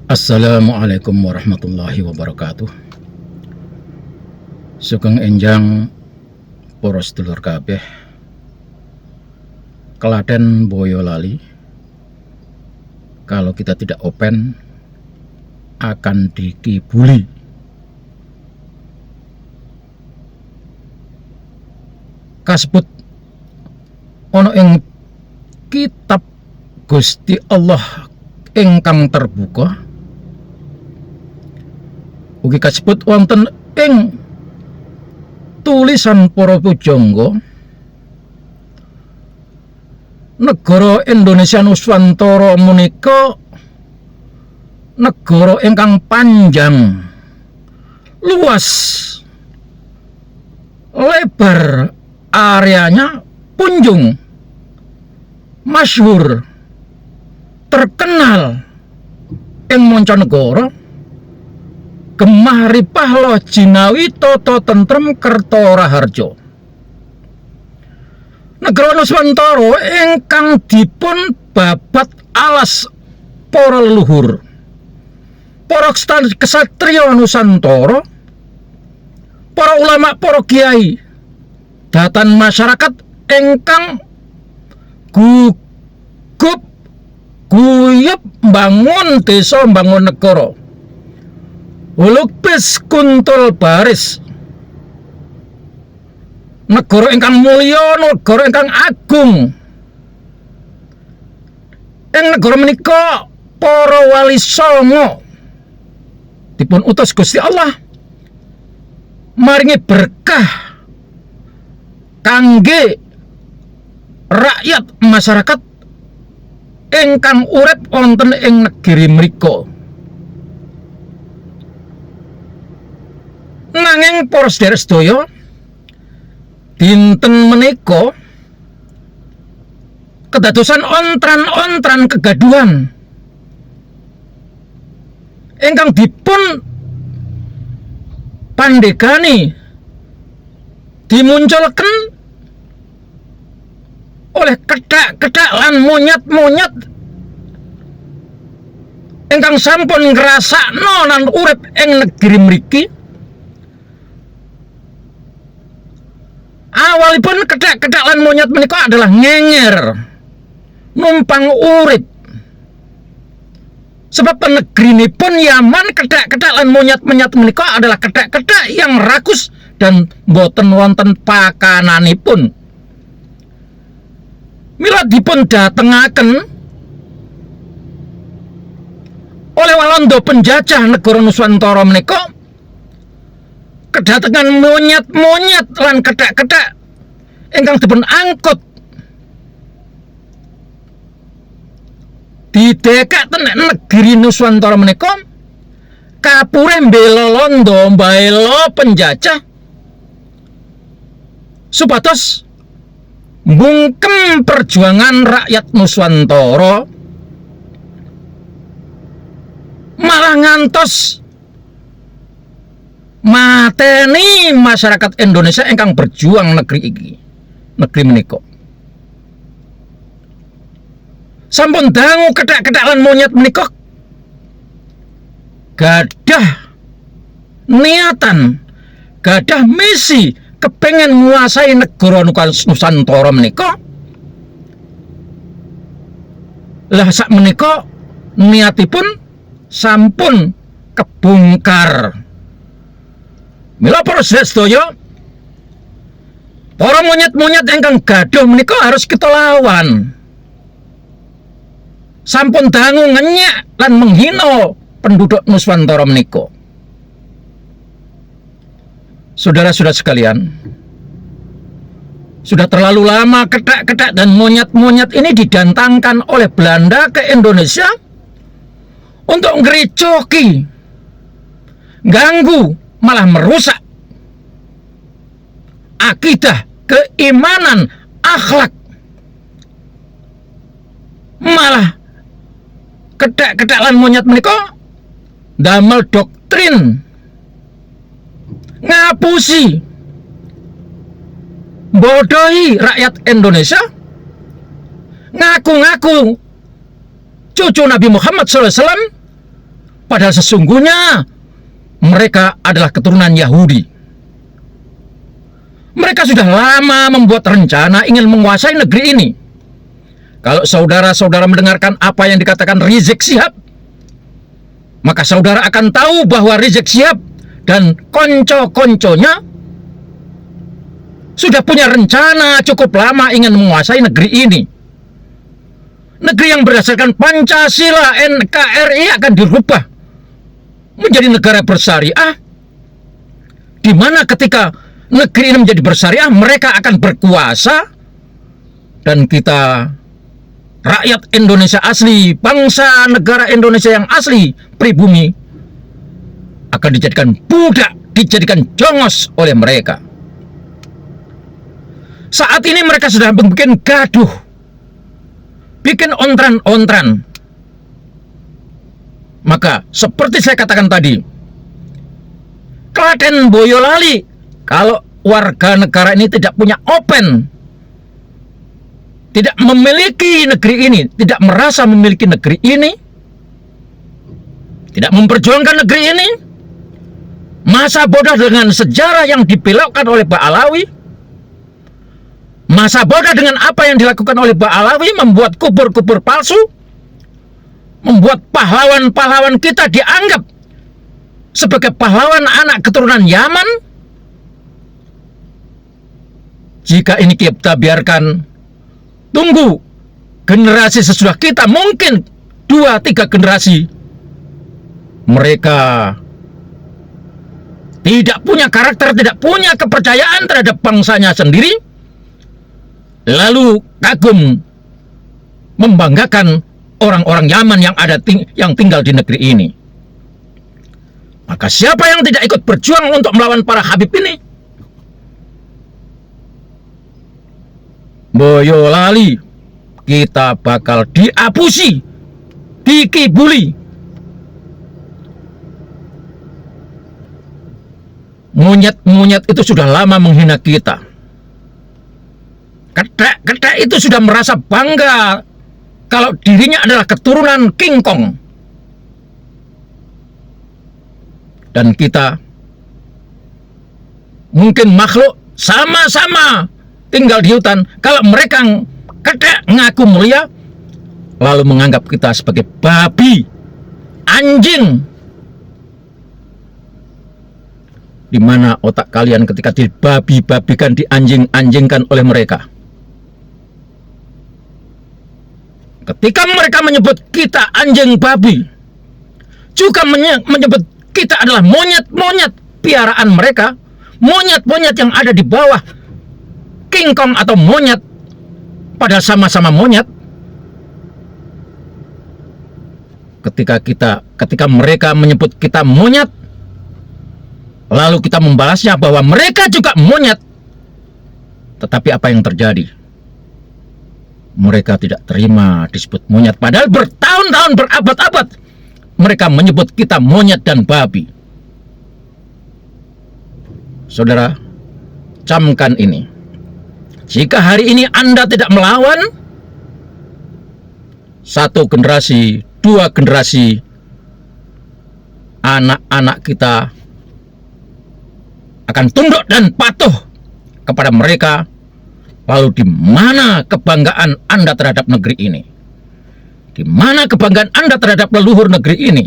Assalamualaikum warahmatullahi wabarakatuh. Sugeng enjang para sedulur kabeh. Klaten Boyolali. Kalau kita tidak open akan dikibuli. Kasebut ana ing kitab Gusti Allah ingkang terbuka. Ugi kasebut wonten ing tulisan para pujangga negara Indonesia Nuswantara menika negara ingkang panjang, luas, lebar areanya, punjung, masyhur, terkenal ing mancanegara. Gemah ripah lo jinawi toto tentrem kerto raharjo. Negara Nuswantara ingkang dipun babat alas para leluhur, para kesatria Nusantara, para ulama, para kiai, datan masyarakat ingkang gugup guyub bangun desa, bangun negara. Lupis kuntul baris, negara ingkang mulya, negara ingkang agung. Ing negara menika para wali songo dipun utus Gusti Allah maringi berkah kangge rakyat masyarakat ingkang urip wonten ing negeri menika. Nanging para sedherek sedaya, dinten menika kedadosan ontran-ontran kegaduhan ingkang dipun pandegani dimunculkan oleh kedak-kedak lan monyet-monyet ingkang sampun ngrasakno lan urip ing negeri mriki. Awalipun kedak-kedak lan monyet menika adalah ngenger numpang urip. Sebab negerinipun Yaman, kedak-kedak lan monyet-monyet menika adalah kedak-kedak yang rakus dan boten wonten pakananipun. Mila dipun datengaken oleh Walanda penjajah negara Nuswantara menika, kedatangan monyet-monyet lan kedak-kedak ingkang dipun angkut didekaken negeri Nuswantara menika kapure mbela Londo, mbela penjajah supados mbungkem perjuangan rakyat Nuswantara, malah ngantos mateni masyarakat Indonesia ingkang berjuang negeri menika. Sampun dangu kedak-kedak lan monyet menika gadah niatan, gadah misi kepengen nguasai negara Nusantara menika. Lah sak menika niatipun sampun kebongkar. Mila para sedaya, para monyet-monyet ingkang gaduh menika harus kita lawan. Sampun dangu ngenyek lan menghina penduduk Nuswantara menika. Saudara-saudara sekalian, sudah terlalu lama kedak-kedak dan monyet-monyet ini didatangkan oleh Belanda ke Indonesia untuk ngericoki, ganggu, malah merusak akidah, keimanan, akhlak. Malah kedak-kedak lan monyet menika damel doktrin ngapusi, bodohi rakyat Indonesia, ngaku-ngaku cucu Nabi Muhammad SAW, padahal sesungguhnya mereka adalah keturunan Yahudi. Mereka sudah lama membuat rencana ingin menguasai negeri ini. Kalau saudara-saudara mendengarkan apa yang dikatakan Rizik Syihab, maka saudara akan tahu bahwa Rizik Syihab dan konco-konconya sudah punya rencana cukup lama ingin menguasai negeri ini. Negeri yang berdasarkan Pancasila NKRI akan dirubah menjadi negara bersyariah, di mana ketika negeri ini menjadi bersyariah, mereka akan berkuasa, dan kita, rakyat Indonesia asli, bangsa negara Indonesia yang asli, pribumi, akan dijadikan budak, dijadikan jongos oleh mereka. Saat ini mereka sudah bikin gaduh, bikin ontran-ontran. Maka seperti saya katakan tadi, Klaten Boyolali, kalau warga negara ini tidak punya open, tidak memiliki negeri ini, tidak merasa memiliki negeri ini, tidak memperjuangkan negeri ini, masa bodoh dengan sejarah yang dibelokkan oleh Pak Alawi, masa bodoh dengan apa yang dilakukan oleh Pak Alawi, membuat kubur-kubur palsu, membuat pahlawan-pahlawan kita dianggap sebagai pahlawan anak keturunan Yaman. Jika ini kita biarkan, tunggu generasi sesudah kita, mungkin 2-3 generasi, mereka tidak punya karakter, tidak punya kepercayaan terhadap bangsanya sendiri, lalu kagum membanggakan orang-orang Yaman yang yang tinggal di negeri ini. Maka siapa yang tidak ikut berjuang untuk melawan para Habib ini, Boyolali, kita bakal diapusi, dikibuli. Monyet-monyet itu sudah lama menghina kita. Ketek-ketek itu sudah merasa bangga kalau dirinya adalah keturunan King Kong. Dan kita mungkin makhluk sama-sama tinggal di hutan. Kalau mereka ketek ngaku mulia, lalu menganggap kita sebagai babi, anjing. Di mana otak kalian ketika dibabi-babikan, dianjing-anjingkan oleh mereka? Ketika mereka menyebut kita anjing babi, juga menyebut kita adalah monyet-monyet piaraan mereka, monyet-monyet yang ada di bawah King Kong atau monyet, padahal sama-sama monyet. Ketika mereka menyebut kita monyet, lalu kita membalasnya bahwa mereka juga monyet. Tetapi apa yang terjadi? Mereka tidak terima disebut monyet, padahal bertahun-tahun, berabad-abad mereka menyebut kita monyet dan babi. Saudara, camkan ini. Jika hari ini Anda tidak melawan, 1 generasi, 2 generasi, anak-anak kita akan tunduk dan patuh kepada mereka. Lalu di mana kebanggaan Anda terhadap negeri ini? Di mana kebanggaan Anda terhadap leluhur negeri ini?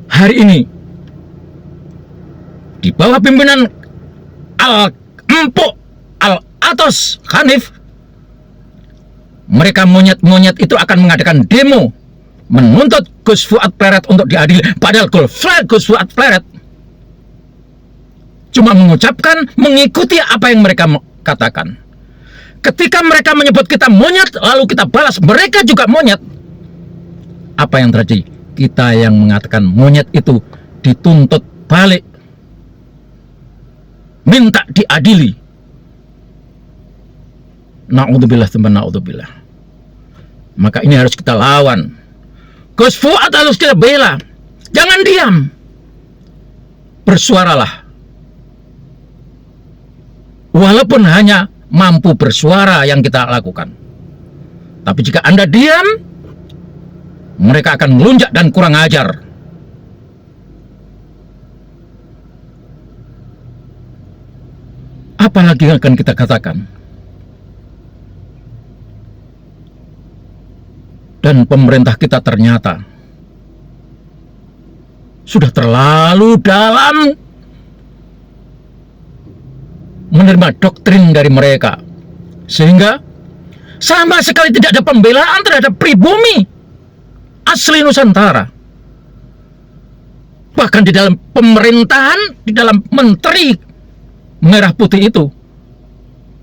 Hari ini, di bawah pimpinan Al-Empuk Al-Atos Hanif, mereka monyet-monyet itu akan mengadakan demo menuntut Gus Fuad Pleret untuk diadili. Padahal Gus Fuad Pleret cuma mengucapkan, mengikuti apa yang mereka katakan. Ketika mereka menyebut kita monyet, lalu kita balas, mereka juga monyet. Apa yang terjadi? Kita yang mengatakan monyet itu dituntut balik, minta diadili. Na'udzubillah, na'udzubillah. Maka ini harus kita lawan. Gus Fuad harus kita bela. Jangan diam. Bersuaralah. Walaupun hanya mampu bersuara yang kita lakukan. Tapi jika Anda diam, mereka akan melunjak dan kurang ajar. Apalagi yang akan kita katakan? Dan pemerintah kita ternyata sudah terlalu dalam menerima doktrin dari mereka, sehingga sama sekali tidak ada pembelaan terhadap pribumi asli Nusantara. Bahkan di dalam pemerintahan, di dalam menteri merah putih itu,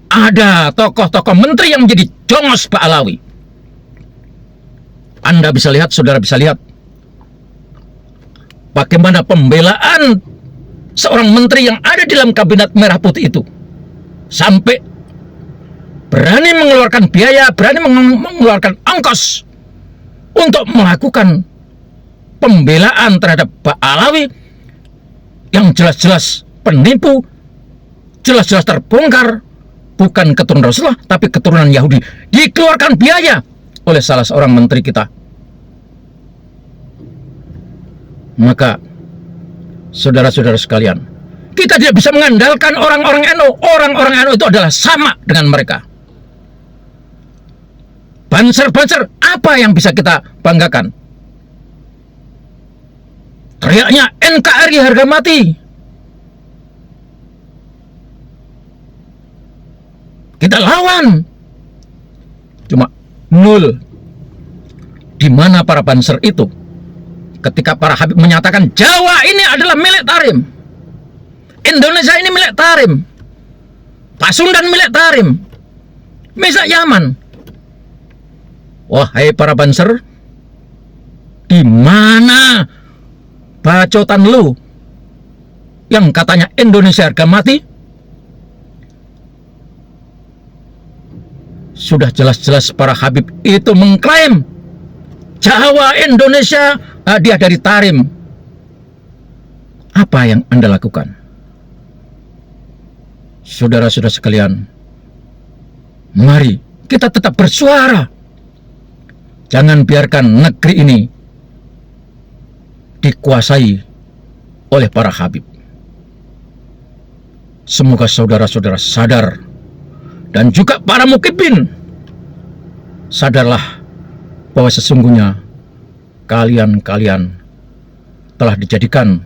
ada tokoh-tokoh menteri yang menjadi jongos Pak Alawi. Anda bisa lihat, saudara bisa lihat, bagaimana pembelaan seorang menteri yang ada di dalam kabinet merah putih itu, sampai berani mengeluarkan biaya, berani mengeluarkan ongkos untuk melakukan pembelaan terhadap Pak Alawi yang jelas-jelas penipu, jelas-jelas terbongkar bukan keturunan Rasulullah tapi keturunan Yahudi. Dikeluarkan biaya oleh salah seorang menteri kita. Maka saudara-saudara sekalian, kita tidak bisa mengandalkan orang-orang NU. Orang-orang NU itu adalah sama dengan mereka. Banser-banser apa yang bisa kita banggakan? Teriaknya NKRI harga mati. Kita lawan. Cuma nol. Di mana para banser itu ketika para Habib menyatakan Jawa ini adalah milik Tarim, Indonesia ini milik Tarim, Pasundan milik Tarim, Mesa Yaman. Wahai para banser, di mana bacotan lu yang katanya Indonesia harga mati? Sudah jelas-jelas para Habib itu mengklaim Jawa Indonesia hadiah dari Tarim. Apa yang Anda lakukan? Saudara-saudara sekalian, mari kita tetap bersuara. Jangan biarkan negeri ini dikuasai oleh para Habib. Semoga saudara-saudara sadar, dan juga para mukibin, sadarlah bahwa sesungguhnya kalian telah dijadikan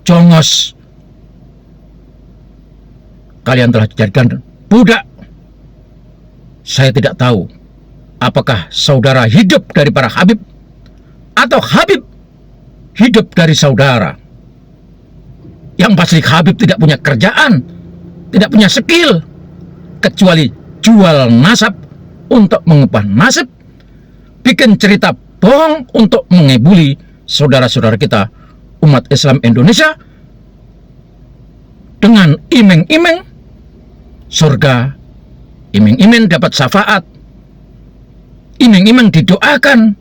jongos. Kalian telah dijadikan budak. Saya tidak tahu apakah saudara hidup dari para Habib atau Habib hidup dari saudara. Yang pasti Habib tidak punya kerjaan, tidak punya skill, kecuali jual nasab untuk mengubah nasib, bikin cerita bohong untuk mengebuli saudara-saudara kita umat Islam Indonesia dengan iming-iming surga, iming-iming dapat syafaat, iming-iming didoakan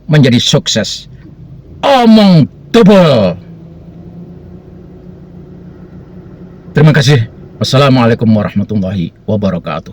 menjadi sukses. Omong tebal. Terima kasih. Wassalamualaikum warahmatullahi wabarakatuh.